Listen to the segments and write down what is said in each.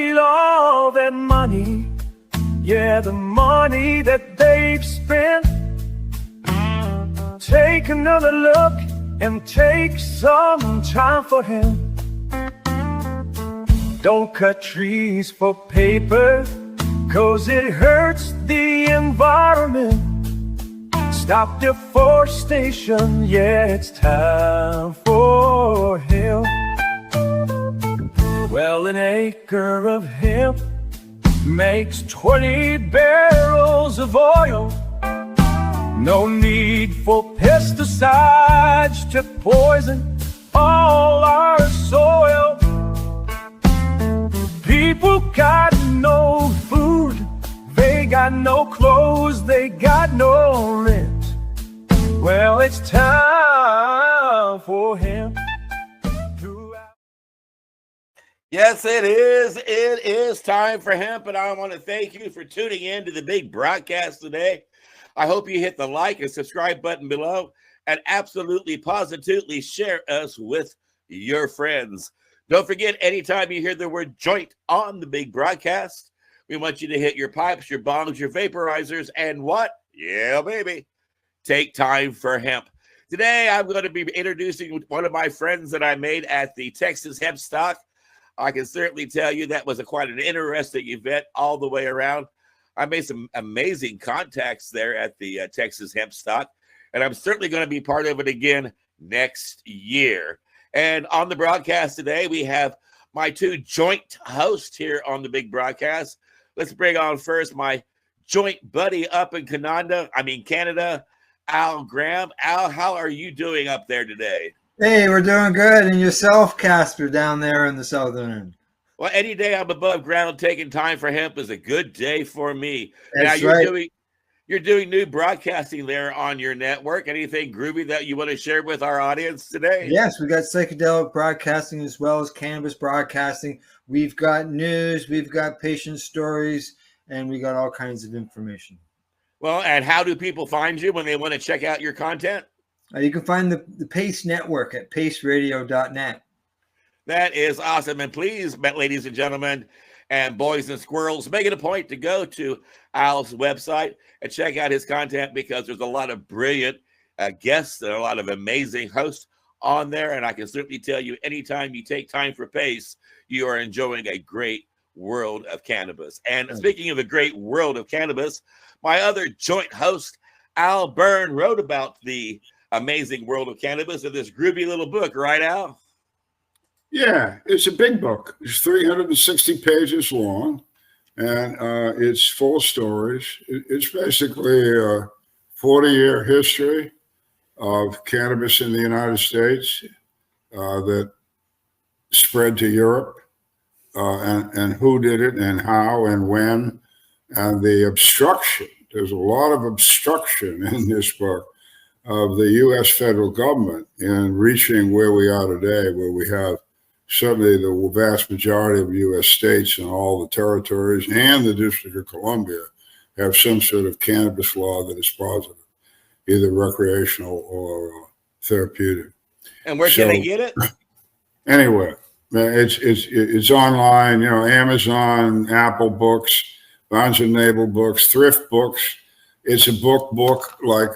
need all that money, yeah, the money that they've spent. Take another look and take some time for him. Don't cut trees for paper, 'cause it hurts the environment. Stop deforestation, yeah, it's time for hemp. Well, an acre of hemp makes 20 barrels of oil. No need for pesticides to poison all our soil. People got no food, they got no clothes, they got no rent. Well, it's time for him. Yes, it is. It is time for hemp, and I want to thank you for tuning in to the big broadcast today. I hope you hit the like and subscribe button below and absolutely, positively share us with your friends. Don't forget, anytime you hear the word joint on the big broadcast, we want you to hit your pipes, your bongs, your vaporizers, and what? Yeah, baby. Take time for hemp. Today, I'm going to be introducing one of my friends that I made at the Texas Hemp Stock. I can certainly tell you that was quite an interesting event all the way around. I made some amazing contacts there at the Texas Hemp Stock, and I'm certainly going to be part of it again next year. And on the broadcast today, we have my two joint hosts here on the big broadcast. Let's bring on first my joint buddy up in Canada, Al Graham. Al, how are you doing up there today? Hey, we're doing good. And yourself, Casper, down there in the southern end? Well, any day I'm above ground taking time for hemp is a good day for me. That's now right. You're doing new broadcasting there on your network. Anything groovy that you want to share with our audience today? Yes, we got psychedelic broadcasting as well as cannabis broadcasting. We've got news, we've got patient stories, and we got all kinds of information. Well, and how do people find you when they want to check out your content? You can find the Pace Network at paceradio.net. That is awesome. And please, ladies and gentlemen, and boys and squirrels, make it a point to go to Al's website and check out his content, because there's a lot of brilliant guests and a lot of amazing hosts on there. And I can certainly tell you, anytime you take time for Pace, you are enjoying a great world of cannabis. And speaking of a great world of cannabis, my other joint host, Al Byrne, wrote about the amazing world of cannabis in this groovy little book, right, Al? Yeah, it's a big book. It's 360 pages long, and it's full of stories. It's basically a 40-year history of cannabis in the United States that spread to Europe, and who did it and how and when, and the obstruction. There's a lot of obstruction in this book of the U.S. federal government in reaching where we are today, where we have certainly the vast majority of U.S. states and all the territories and the District of Columbia have some sort of cannabis law that is positive, either recreational or therapeutic. And where can they get it? Anywhere. It's online, Amazon, Apple Books, Barnes & Noble Books, Thrift Books. It's a book like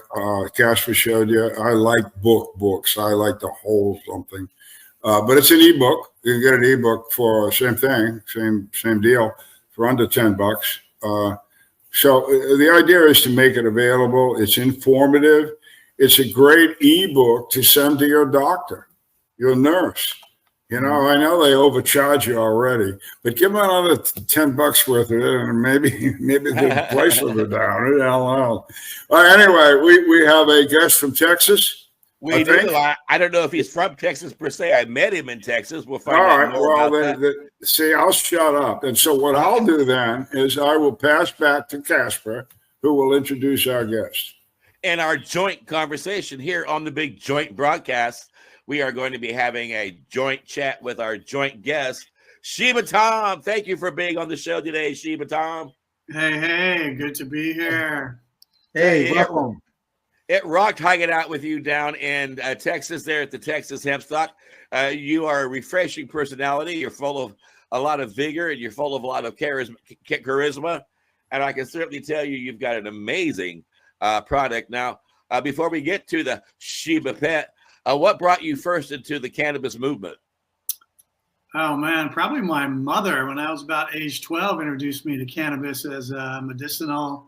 Casper showed you. I like books. I like to hold something. But it's an ebook. You can get an ebook for same thing, same deal, for under $10. So the idea is to make it available. It's informative. It's a great ebook to send to your doctor, your nurse. I know they overcharge you already, but give them another $10 worth of it, and maybe the price will go down. I don't know. Anyway, we have a guest from Texas. We do. I don't know if he's from Texas per se. I met him in Texas. We'll find out more about that. See, I'll shut up. And so what I'll do then is I will pass back to Casper, who will introduce our guest. In our joint conversation here on the big joint broadcast, we are going to be having a joint chat with our joint guest, Cheeba Tom. Thank you for being on the show today, Cheeba Tom. Hey, good to be here. Hey, welcome. It rocked hanging out with you down in Texas there at the Texas Hemp Stock. You are a refreshing personality. You're full of a lot of vigor and you're full of a lot of charisma. And I can certainly tell you, you've got an amazing product. Now, before we get to the CheebaPet, what brought you first into the cannabis movement? Oh man, probably my mother, when I was about age 12, introduced me to cannabis as a medicinal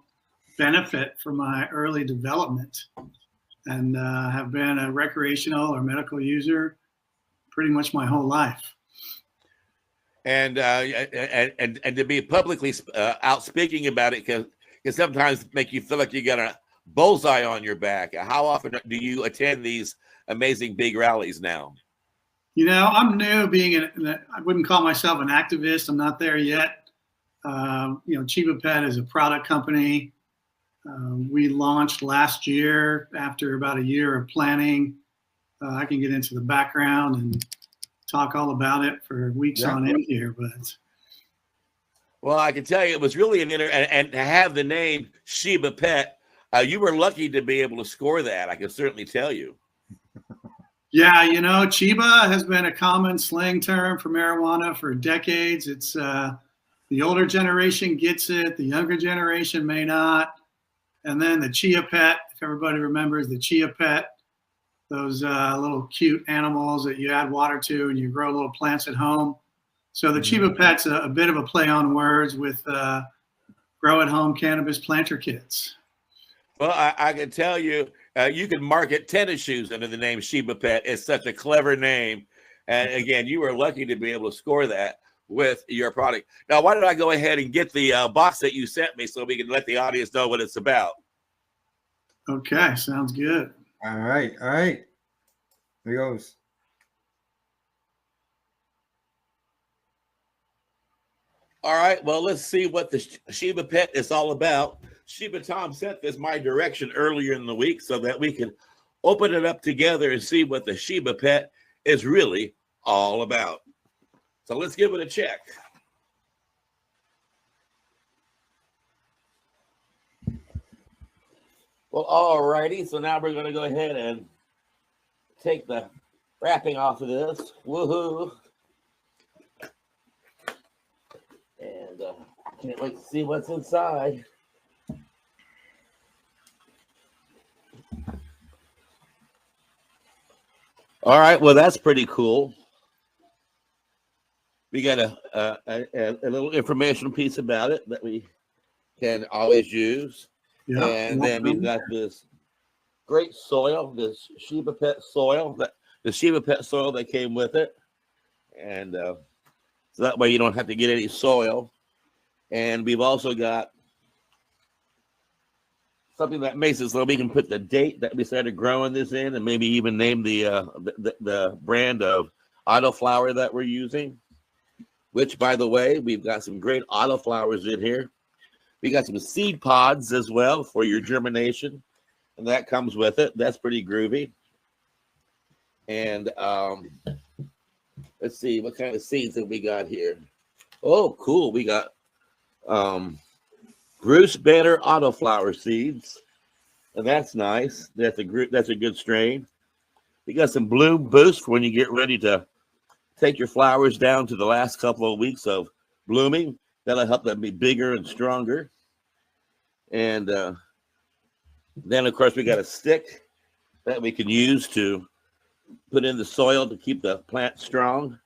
benefit for my early development, and have been a recreational or medical user pretty much my whole life. And to be publicly out speaking about it can sometimes make you feel like you got a bullseye on your back. How often do you attend these amazing big rallies now? You know, I'm new I wouldn't call myself an activist. I'm not there yet. CheebaPet is a product company. We launched last year after about a year of planning. I can get into the background and talk all about it for weeks on end here, but. Well, I can tell you it was really and to have the name CheebaPet, you were lucky to be able to score that. I can certainly tell you. Yeah, you know, Cheeba has been a common slang term for marijuana for decades. It's the older generation gets it, the younger generation may not. And then the Chia Pet, if everybody remembers the Chia Pet, those little cute animals that you add water to and you grow little plants at home. So the Cheeba Pet's a bit of a play on words with grow at home cannabis planter kits. Well, I can tell you, you can market tennis shoes under the name CheebaPet. It's such a clever name. And again, you were lucky to be able to score that with your product. Now, why don't I go ahead and get the box that you sent me so we can let the audience know what it's about? Okay, sounds good. All right. Here goes. All right, well, let's see what the CheebaPet is all about. Cheeba Tom sent this my direction earlier in the week so that we can open it up together and see what the CheebaPet is really all about. So let's give it a check. Well, all righty. So now we're going to go ahead and take the wrapping off of this. Woohoo. And can't wait to see what's inside. All right, well, that's pretty cool. We got a little informational piece about it that we can always use. Yeah, and then we've got this great soil, this CheebaPet soil, the CheebaPet soil that came with it. And so that way you don't have to get any soil. And we've also got something that makes it so we can put the date that we started growing this in, and maybe even name the brand of autoflower that we're using, which, by the way, we've got some great autoflowers in here. We got some seed pods as well for your germination, and that comes with it. That's pretty groovy. And let's see, what kind of seeds have we got here? Oh, cool. We got Bruce Banner autoflower seeds, and that's nice. That's a good strain. We got some Bloom Boost for when you get ready to take your flowers down to the last couple of weeks of blooming. That'll help them be bigger and stronger. And then, of course, we got a stick that we can use to put in the soil to keep the plant strong.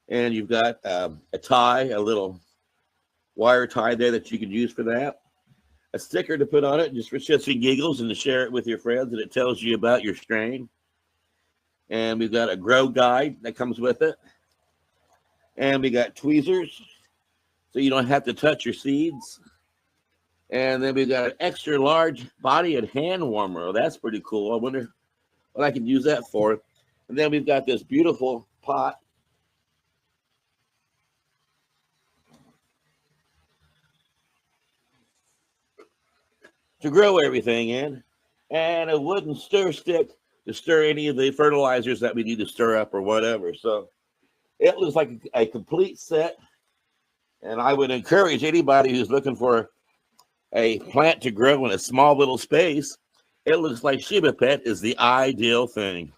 And you've got a tie, a little wire tie there that you can use for that. A sticker to put on it just for shits and giggles and to share it with your friends, and it tells you about your strain. And we've got a grow guide that comes with it. And we got tweezers so you don't have to touch your seeds. And then we've got an extra large body and hand warmer. Oh, that's pretty cool. I wonder what I can use that for. And then we've got this beautiful pot to grow everything in, and a wooden stir stick to stir any of the fertilizers that we need to stir up or whatever. So it looks like a complete set, and I would encourage anybody who's looking for a plant to grow in a small little space, it looks like CheebaPet is the ideal thing.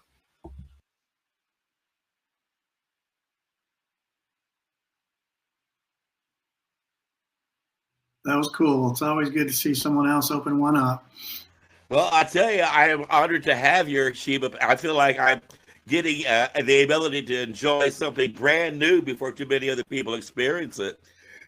That was cool. It's always good to see someone else open one up. Well, I tell you, I am honored to have your Cheeba. I feel like I'm getting the ability to enjoy something brand new before too many other people experience it.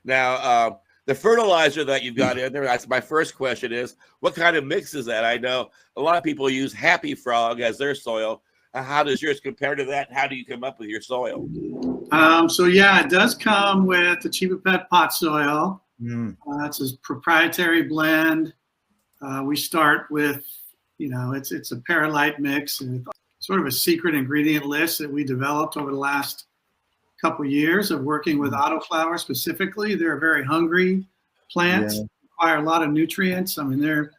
Now, the fertilizer that you've got in there, that's my first question is, what kind of mix is that? I know a lot of people use Happy Frog as their soil. How does yours compare to that? How do you come up with your soil? So yeah, it does come with the CheebaPet pot soil. Mm. That's a proprietary blend. We start with, it's a perlite mix and sort of a secret ingredient list that we developed over the last couple of years of working with autoflowers specifically. They're very hungry plants, require a lot of nutrients. I mean, their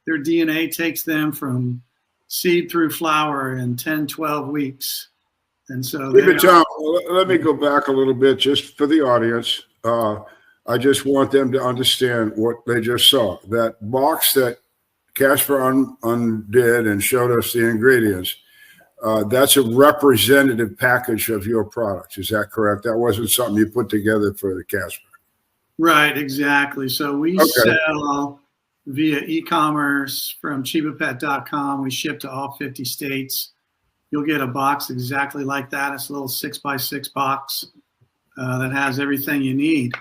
DNA takes them from seed through flower in 10, 12 weeks. And so Tom, let me go back a little bit just for the audience. I just want them to understand what they just saw. That box that Casper undid and showed us the ingredients, that's a representative package of your products. Is that correct? That wasn't something you put together for the Casper. Right, exactly. So we sell via e-commerce from CheebaPet.com. We ship to all 50 states. You'll get a box exactly like that. It's a little 6x6 box that has everything you need.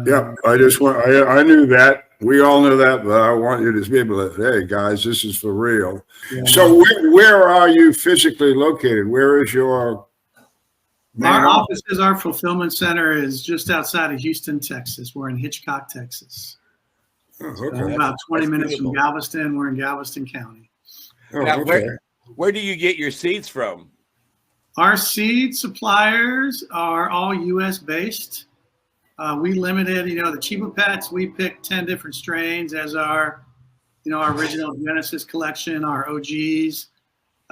Yeah, I knew that. We all knew that, but I want you to be able to, hey, guys, this is for real. Yeah. So where are you physically located? Where is your Our offices, our fulfillment center is just outside of Houston, Texas. We're in Hitchcock, Texas. Oh, okay. So about 20 minutes from Galveston. We're in Galveston County. Oh, now, okay. Where do you get your seeds from? Our seed suppliers are all U.S. based. We limited, the CheebaPets, we picked 10 different strains as our original Genesis collection, our OGs.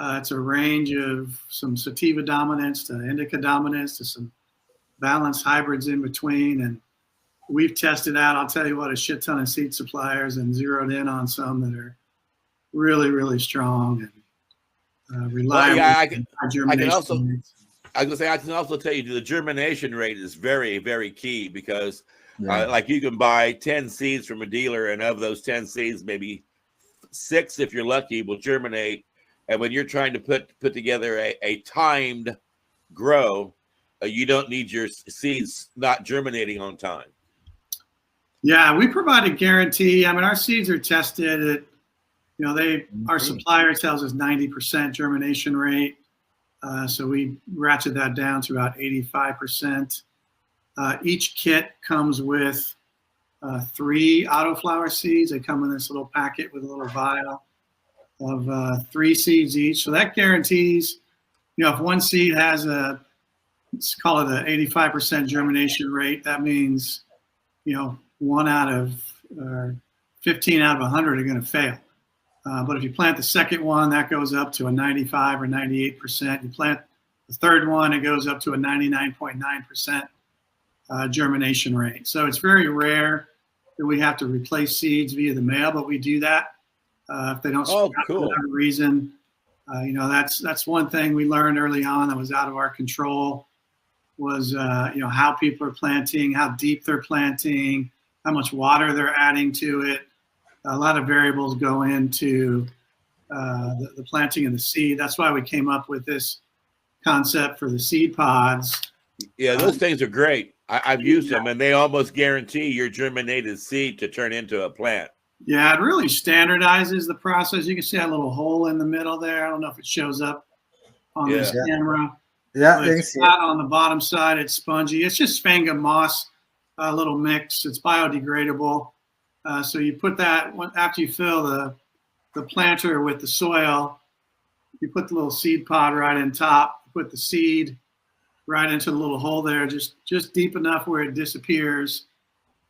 It's a range of some sativa dominance to indica dominance to some balanced hybrids in between. And we've tested out, I'll tell you what, a shit ton of seed suppliers and zeroed in on some that are really, really strong and reliable. Well, yeah, I can also tell you the germination rate is very, very key because like you can buy 10 seeds from a dealer, and of those 10 seeds, maybe 6, if you're lucky, will germinate. And when you're trying to put together a timed grow, you don't need your seeds not germinating on time. Yeah, we provide a guarantee. I mean, our seeds are tested at, our supplier tells us 90% germination rate. So we ratchet that down to about 85%. Each kit comes with 3 autoflower seeds. They come in this little packet with a little vial of 3 seeds each. So that guarantees, if one seed has let's call it an 85% germination rate, that means, 1 out of 15 out of 100 are going to fail. But if you plant the second one, that goes up to a 95 or 98%. You plant the third one, it goes up to a 99.9% germination rate. So it's very rare that we have to replace seeds via the mail, but we do that if they don't sprout for whatever reason. That's one thing we learned early on that was out of our control was how people are planting, how deep they're planting, how much water they're adding to it. A lot of variables go into the planting of the seed. That's why we came up with this concept for the seed pods. Yeah, those things are great. I've used them, and they almost guarantee your germinated seed to turn into a plant. Yeah, it really standardizes the process. You can see that little hole in the middle there. I don't know if it shows up on this camera. Yeah, it's flat on the bottom side. It's spongy. It's just sphagnum moss, a little mix. It's biodegradable. So you put that after you fill the planter with the soil, you put the little seed pod right in top, put the seed right into the little hole there, just deep enough where it disappears.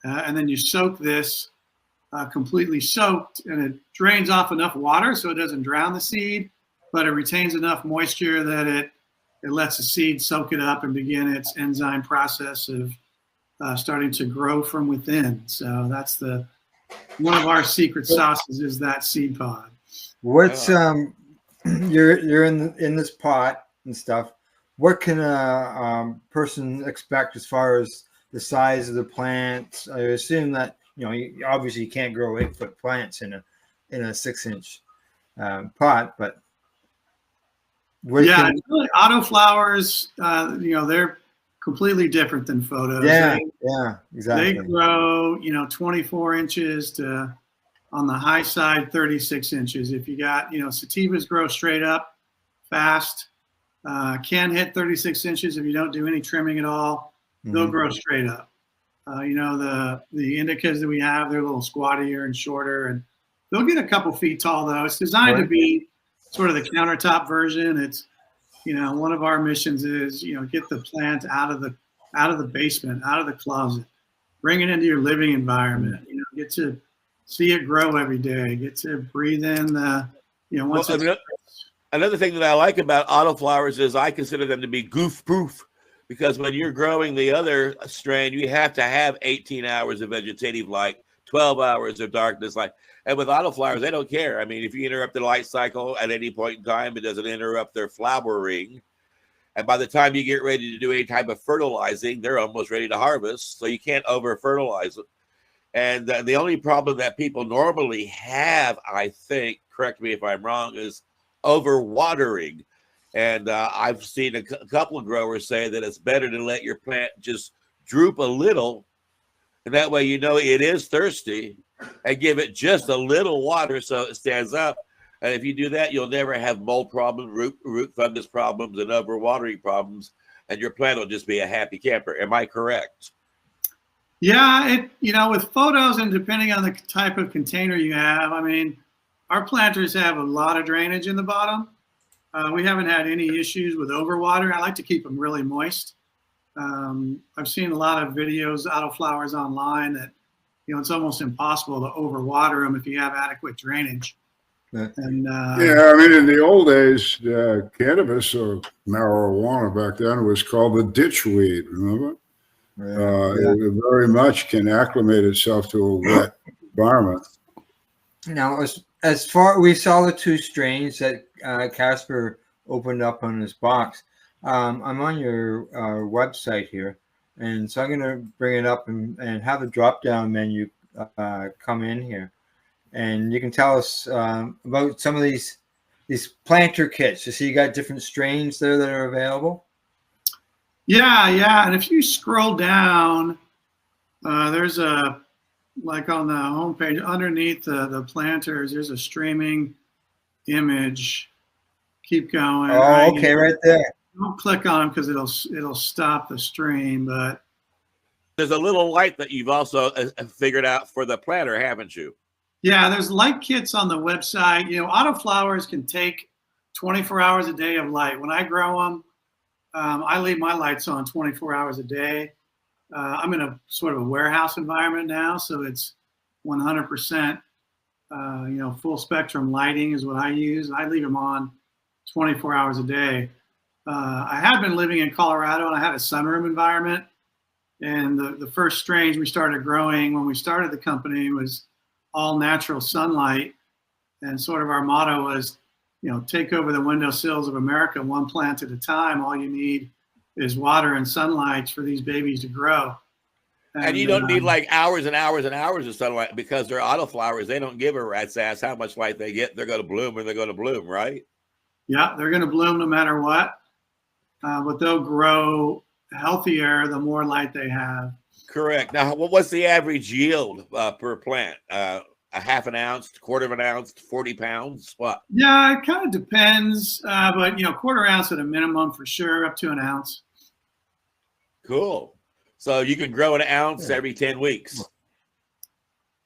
And then you soak this completely soaked, and it drains off enough water so it doesn't drown the seed, but it retains enough moisture that it lets the seed soak it up and begin its enzyme process of starting to grow from within. So that's one of our secret sauces is that seed pod. What's you're in this pot and stuff. What can a person expect as far as the size of the plant? I assume that obviously you can't grow 8-foot plants in a 6-inch pot, but Really autoflowers, they're completely different than photos. Exactly. They grow, 24 inches to, on the high side, 36 inches. If you got, sativas grow straight up fast, can hit 36 inches if you don't do any trimming at all. They'll grow straight up. The indicas that we have, they're a little squattier and shorter, and they'll get a couple feet tall though. It's designed to be sort of the countertop version. It's, one of our missions is, get the plant out of the basement, out of the closet, bring it into your living environment, get to see it grow every day, get to breathe in the, another thing that I like about autoflowers is I consider them to be goof proof, because when you're growing the other strain, you have to have 18 hours of vegetative light, 12 hours of darkness light. And with autoflowers, they don't care. I mean, if you interrupt the light cycle at any point in time, it doesn't interrupt their flowering. And by the time you get ready to do any type of fertilizing, they're almost ready to harvest. So you can't over fertilize it. And the only problem that people normally have, I think, correct me if I'm wrong, is over watering. And I've seen a couple of growers say that it's better to let your plant just droop a little, and that way it is thirsty, and give it just a little water so it stands up. And if you do that, you'll never have mold problems, root fungus problems, and overwatering problems, and your plant will just be a happy camper. Am I correct? Yeah, with photos and depending on the type of container you have, I mean, our planters have a lot of drainage in the bottom. We haven't had any issues with overwater. I like to keep them really moist. I've seen a lot of videos, autoflowers online that, it's almost impossible to overwater them if you have adequate drainage. And I mean, in the old days, cannabis or marijuana back then was called the ditchweed. Remember? It very much can acclimate itself to a wet environment. Now, as far we saw the 2 strains that Casper opened up on his box. I'm on your website here, and so I'm going to bring it up and have a drop-down menu come in here, and you can tell us about some of these planter kits. You see, you got different strains there that are available. Yeah, and if you scroll down, there's like on the homepage underneath the planters, there's a streaming image. Keep going. Oh, okay, right there. Don't click on them because it'll stop the stream. But there's a little light that you've also figured out for the planter, haven't you? Yeah, there's light kits on the website. Autoflowers can take 24 hours a day of light. When I grow them, I leave my lights on 24 hours a day. I'm in a sort of a warehouse environment now, so it's 100%, full spectrum lighting is what I use. I leave them on 24 hours a day. I had been living in Colorado, and I had a sunroom environment. And the first strains we started growing when we started the company was all natural sunlight. And sort of our motto was, take over the windowsills of America one plant at a time. All you need is water and sunlight for these babies to grow. And you don't need like hours and hours and hours of sunlight, because they're autoflowers. They don't give a rat's ass how much light they get. They're going to bloom or they're going to bloom, right? Yeah, they're going to bloom no matter what. But they'll grow healthier the more light they have. Correct. Now, what's the average yield per plant? A half an ounce, quarter of an ounce, 40 pounds? What? Yeah, it kind of depends. But, quarter ounce at a minimum for sure, up to an ounce. Cool. So you can grow an ounce every 10 weeks.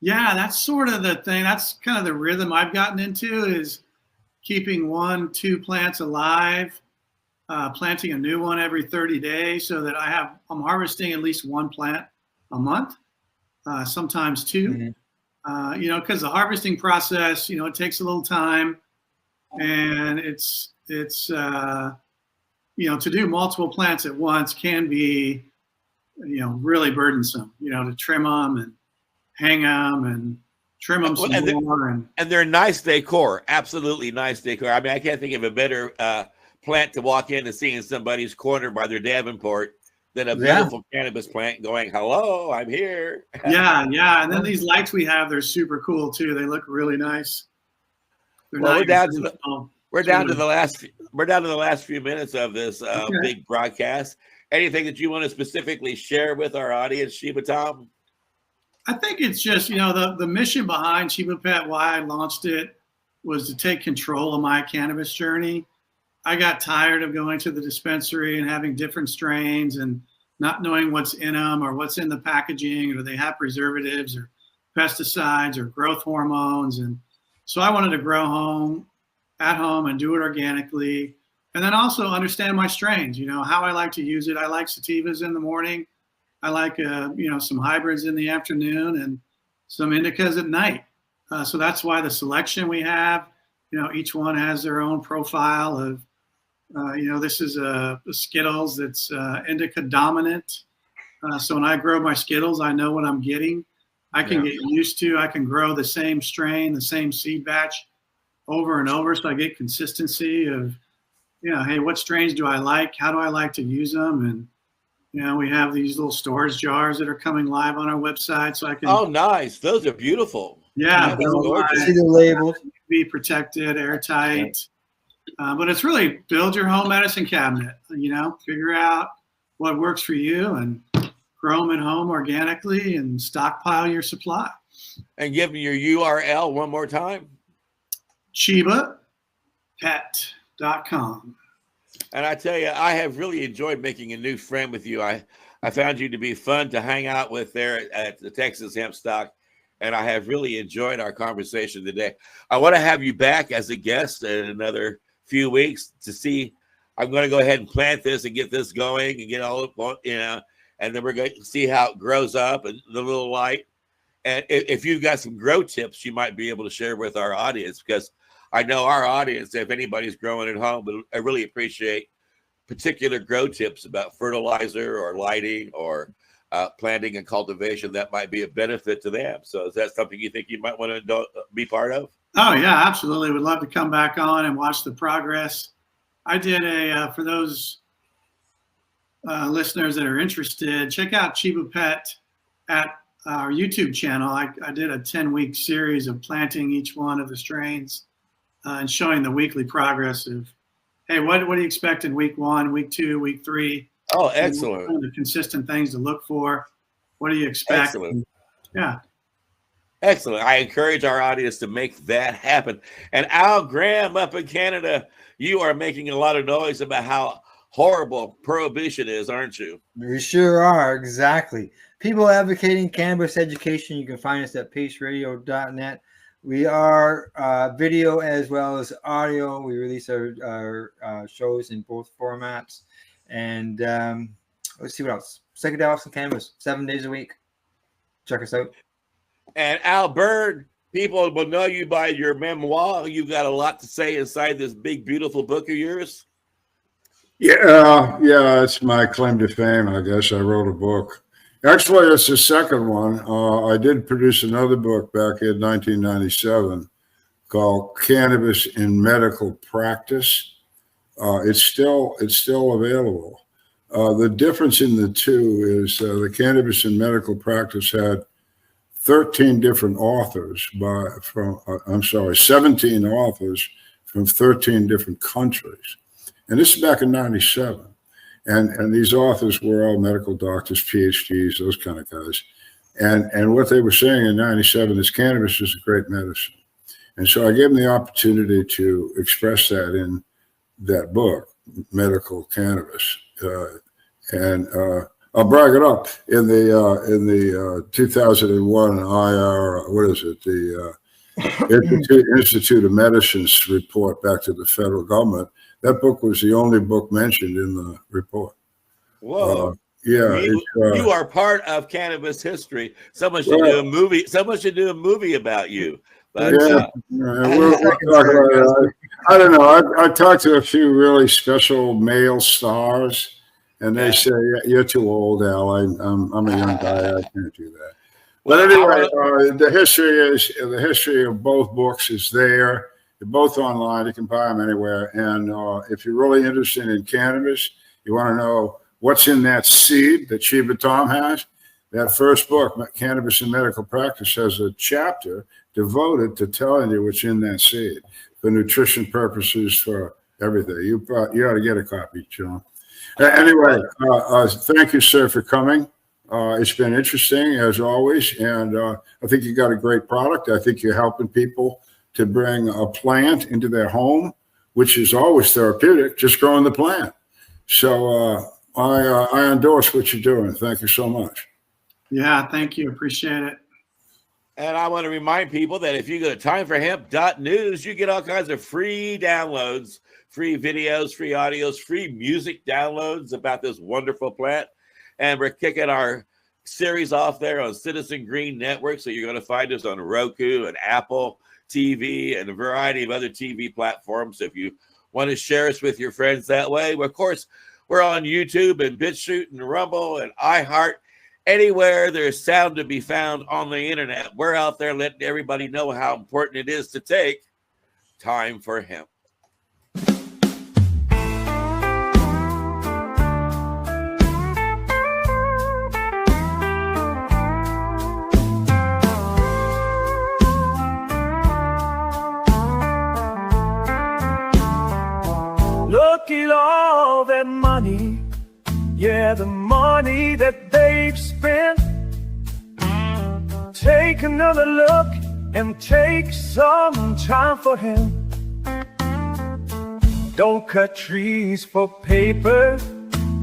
Yeah, that's sort of the thing. That's kind of the rhythm I've gotten into, is keeping 1-2 plants alive, planting a new one every 30 days, so that I'm harvesting at least 1 plant a month, sometimes 2. Because the harvesting process, it takes a little time, and it's to do multiple plants at once can be, really burdensome, to trim them and hang them and trim them some more. And they're nice decor, absolutely nice decor. I mean, I can't think of a better plant to walk in and see in somebody's corner by their Davenport than a Yeah. beautiful cannabis plant going, "Hello, I'm here." Yeah, yeah. And then these lights we have, they're super cool too. They look really nice. They're Well, not we're even down to the traditional. we're down to the last few minutes of this Okay. big broadcast. Anything that you want to specifically share with our audience, Cheeba Tom? I think it's just, the mission behind CheebaPet, why I launched it, was to take control of my cannabis journey. I got tired of going to the dispensary and having different strains and not knowing what's in them or what's in the packaging, or they have preservatives or pesticides or growth hormones. And so I wanted to grow at home and do it organically. And then also understand my strains, how I like to use it. I like sativas in the morning. I like, some hybrids in the afternoon and some indicas at night. So that's why the selection we have, each one has their own profile of, this is a Skittles that's indica dominant. So when I grow my Skittles, I know what I'm getting. I can get used to, I can grow the same strain, the same seed batch over and over. So I get consistency of, hey, what strains do I like? How do I like to use them? And, we have these little storage jars that are coming live on our website, so I can. Oh, nice! Those are beautiful. Yeah, that's gorgeous. See the labels. Be protected, airtight. But it's really build your home medicine cabinet. Figure out what works for you and grow them at home organically and stockpile your supply. And give me your URL one more time. CheebaPet.com. And I tell you, I have really enjoyed making a new friend with you. I found you to be fun to hang out with there at the Texas Hemp Stock, and I have really enjoyed our conversation today. I want to have you back as a guest in another few weeks to see. I'm going to go ahead and plant this and get this going and get all up, and then we're going to see how it grows up and the little light. And if you've got some grow tips, you might be able to share with our audience, because I know our audience, if anybody's growing at home, but I really appreciate particular grow tips about fertilizer or lighting or planting and cultivation that might be a benefit to them. So is that something you think you might want to be part of? Oh, yeah, absolutely. Would love to come back on and watch the progress. I did for those listeners that are interested, check out CheebaPet at our YouTube channel. I did a 10-week series of planting each one of the strains and showing the weekly progress of, hey, what do you expect in week 1, week 2, week 3? Oh, excellent. The consistent things to look for. What do you expect? Excellent. Yeah. Excellent. I encourage our audience to make that happen. And Al Graham up in Canada, you are making a lot of noise about how horrible prohibition is, aren't you? We sure are, exactly. People advocating cannabis education. You can find us at paceradio.net. We are video as well as audio. We release our shows in both formats. And let's see what else. Psychedelics and cannabis, 7 days a week. Check us out. And Al Byrne, people will know you by your memoir. You've got a lot to say inside this big, beautiful book of yours. Yeah, it's my claim to fame. I guess I wrote a book. Actually, it's the second one. I did produce another book back in 1997 called Cannabis in Medical Practice. It's still available. The difference in the two is the Cannabis in Medical Practice had 13 different authors 17 authors from 13 different countries. And this is back in 97. And these authors were all medical doctors, PhDs, those kind of guys. And what they were saying in 97 is cannabis is a great medicine. And so I gave them the opportunity to express that in that book, Medical Cannabis. I'll brag it up in the 2001 IR, what is it? The Institute of Medicine's report back to the federal government. That book was the only book mentioned in the report. Whoa! You are part of cannabis history. Someone should do a movie. Someone should do a movie about you. But, we'll talk about it. I don't know. I talked to a few really special male stars. And they say, you're too old, Al. I'm a young guy. I can't do that. But anyway, the history of both books is there. They're both online. You can buy them anywhere. And if you're really interested in cannabis, you want to know what's in that seed that Cheeba Tom has. That first book, Cannabis and Medical Practice, has a chapter devoted to telling you what's in that seed for nutrition purposes, for everything. You ought to get a copy, John. Anyway, thank you, sir, for coming. It's been interesting, as always, and I think you got a great product. I think you're helping people to bring a plant into their home, which is always therapeutic, just growing the plant. So I endorse what you're doing. Thank you so much. Yeah, thank you. Appreciate it. And I want to remind people that if you go to timeforhemp.news, you get all kinds of free downloads, free videos, free audios, free music downloads about this wonderful plant. And we're kicking our series off there on Citizen Green Network. So you're going to find us on Roku and Apple TV and a variety of other TV platforms. If you want to share us with your friends that way. Well, of course, we're on YouTube and BitChute and Rumble and iHeart. Anywhere there's sound to be found on the internet, we're out there letting everybody know how important it is to take time for hemp. Look at all that money, yeah, the money that they've spent. Take another look and take some time for him. Don't cut trees for paper,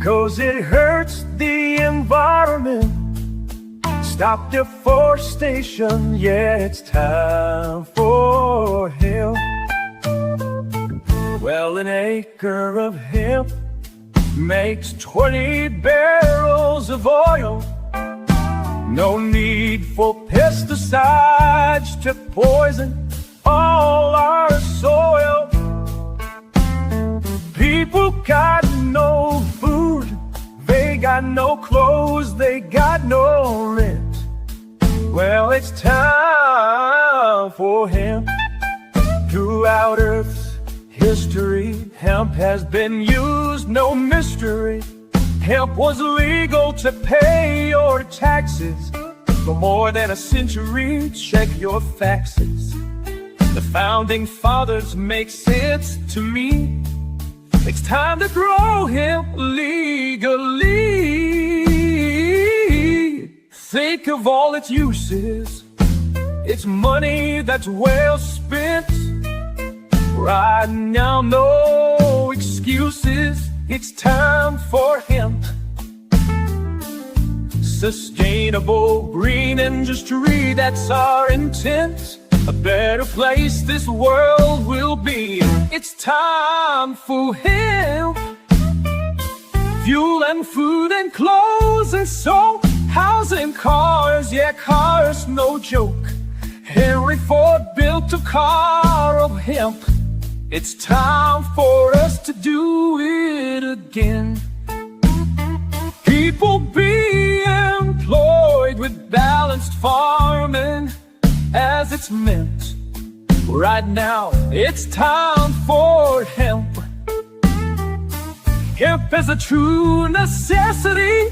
'cause it hurts the environment. Stop deforestation, yeah, it's time for hemp. Well, an acre of hemp makes 20 barrels of oil. No need for pesticides to poison all our soil. People got no food, they got no clothes, they got no rent. Well, it's time for hemp. Throughout Earth's history, hemp has been used, no mystery. Hemp was legal to pay your taxes for more than a century. Check your faxes. The founding fathers make sense to me. It's time to grow hemp legally. Think of all its uses. It's money that's well spent. Right now, no excuses. It's time for hemp. Sustainable green industry, that's our intent. A better place this world will be. It's time for hemp. Fuel and food and clothes and soap, housing, cars, yeah, cars, no joke. Henry Ford built a car of hemp. It's time for us to do it again. People be employed with balanced farming as it's meant. Right now, it's time for hemp. Hemp is a true necessity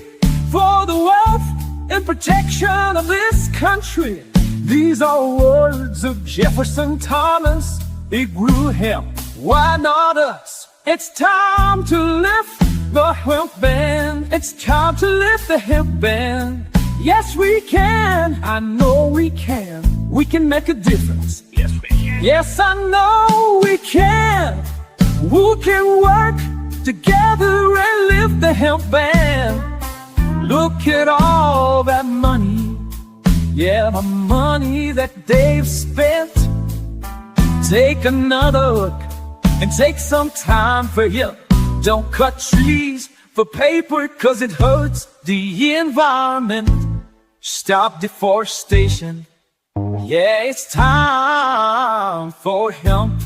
for the wealth and protection of this country. These are words of Jefferson Thomas. He grew hemp, why not us? It's time to lift the hemp ban. It's time to lift the hemp ban. Yes, we can. I know we can. We can make a difference. Yes, we can. Yes, I know we can. We can work together and lift the hemp ban. Look at all that money. Yeah, the money that they've spent. Take another look and take some time for hemp. Don't cut trees for paper, 'cause it hurts the environment. Stop deforestation. Yeah, it's time for hemp.